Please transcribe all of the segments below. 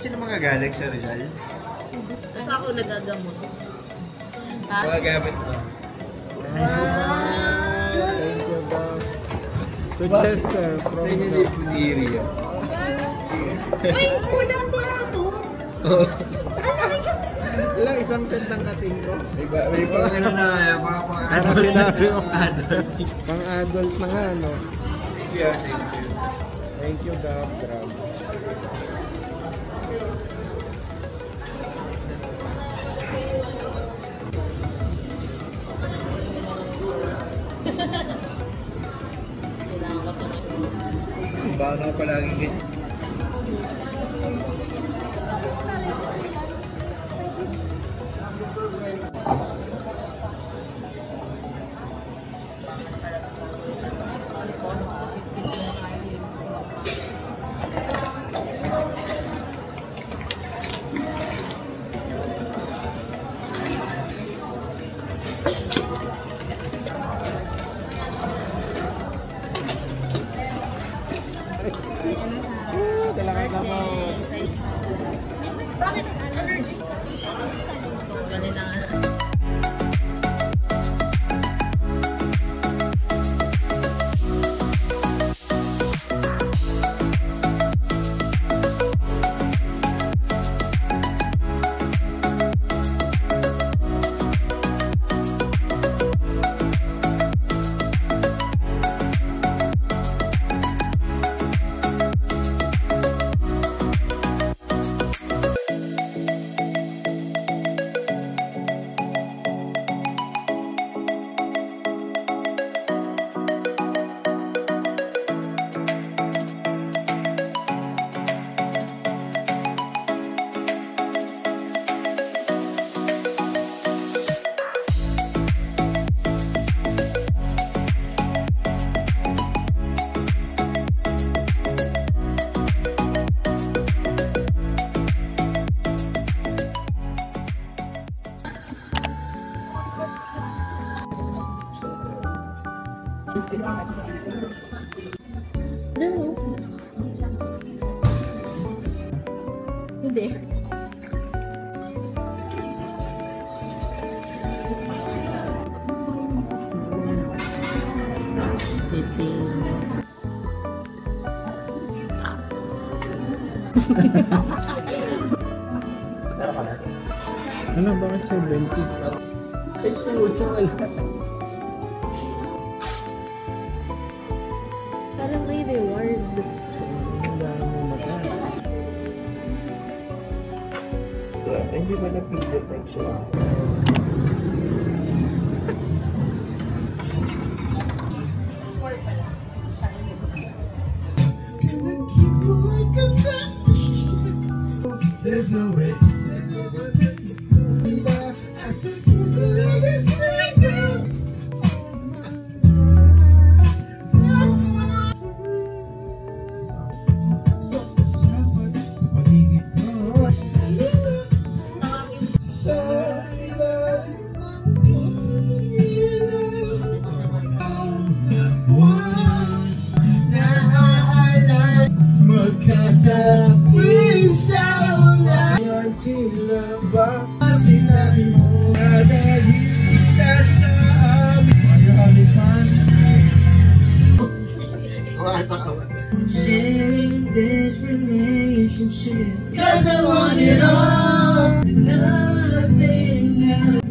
Sino mga galing sa Rizal? Tapos ako nagagamot. Mga gamit mo. Thank you, Doc. To Chester from the area. Ay, kulang din ito. Ilang isang set ng kating ko? May pang ano na, mga Ano sinabi mo? adult. Pang adult na nga, no? Thank you. Thank you, Doc. Grabe. Baka na palagi ganyan. Bakit? Allergic ka? Galing na nga. Hindi. Ano, bakit 70? Ay, puso ka lang. Parang may reward. Ang dami mata. Hindi ba na-pidget like siya? There's no way. Sharing this relationship, 'cause I want it all, nothing now.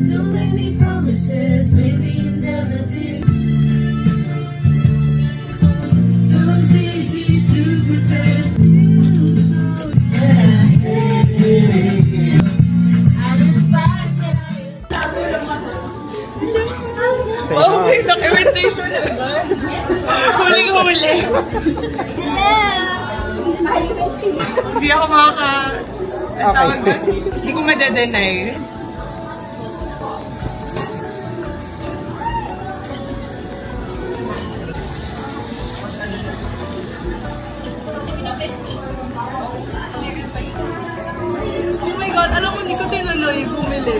Don't make me promises, maybe you never did. It was easy to pretend you so bad. I despise that Oh, may naka-invitation na ba? Huling-huli. Hindi ako tawag na. Hindi ko madadenay. Oh my God, alam mo, hindi ko tinuloy bumili.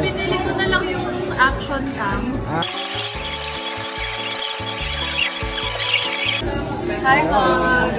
Pinili ko na lang yung action cam. Hi, Mom!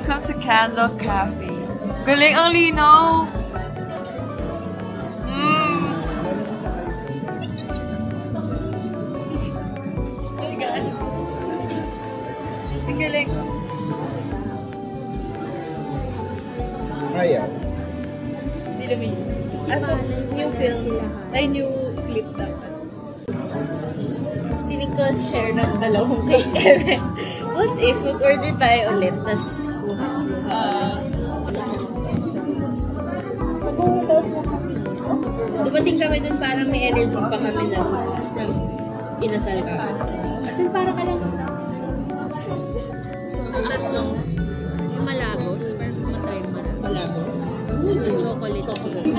Welcome to Candle Cafe. Galing ang linaw! Oh my God. Ang galing. Ayaw. Hindi namin. As of new film, ay new clip dapat. Feeling ko share ng dalawang cake. What if mag-order tayo ulit, tas dumating kami dun parang may energy pa kami na inasal ka. As in parang ka lang. Ang tatlong malagos, matay malagos. Yung chocolate cake.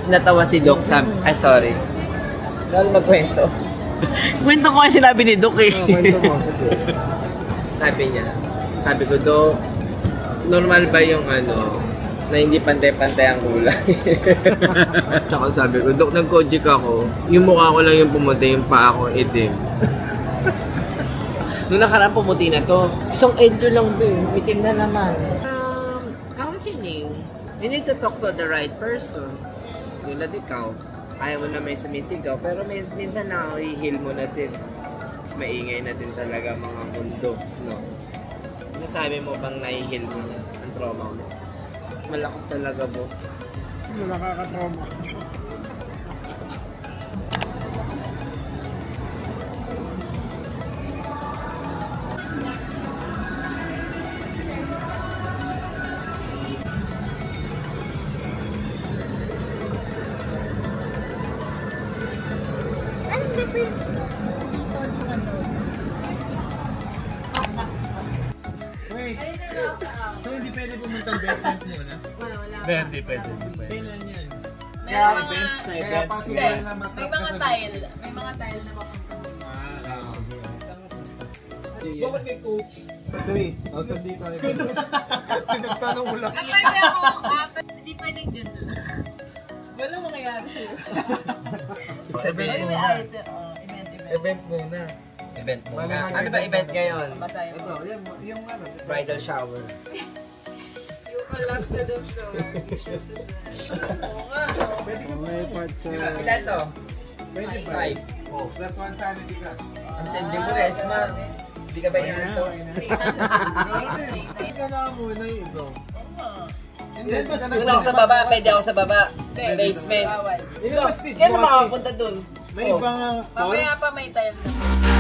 Natawa si Doc sa... Ay, sorry. Dahil magkwento. Kwento ko kasi sinabi ni Doc eh. Kwento mo. Sabi niya. Sabi ko, Doc, normal ba yung ano, na hindi pantay-pantay ang kulay? Tsaka sabi ko, Doc, nag-kojik ako. Yung mukha ko lang yung pumuti, yung paa ko itim. Noong nakaraan pumuti na to. Isang edyo lang ba eh. Itim na naman. Counseling. You need to talk to the right person. Tulad ikaw, ayaw mo na may sumisigaw, pero minsan nakahihil mo na din. Mas maingay na din talaga mga mundo, no? Nasabi mo bang nahihil mo na ang trauma mo? Malakas talaga, boss. Nakaka-trauma. Wait. So hindi pwede pumunta basement muna? Wala. Hindi pwede. Kailan yan? Kaya events na Kaya events. possible na May matap ka mga sa tile. May mga tile na mapunta. Bakit kay coach? Three. O, saan dito? Pinagtanong ko lang. Pwede ako. Hindi pwedeng dyan doon. Walang mangyayari sa'yo. Event Ay, muna. event. Event muna. Event mo Ano na. mga Ano ba event event mo? ngayon? Basahin Ito, mo. yung ano. Bridal shower. You collected the floor. You should do that. Oo nga. Pwede ka May part sa... Ilan to? Pwede ba? 5. Oh, plus one sanity ka. Ang tindi mo, Resma. Hindi ka ba yan to? Hindi ka na muna yung ito. Hindi, mas Doon ako sa baba, pwede ako sa baba. Basement. Bawal. Hindi, mas fit. Kaya na makakapunta dun. May ibang... Mamaya pa may tile na.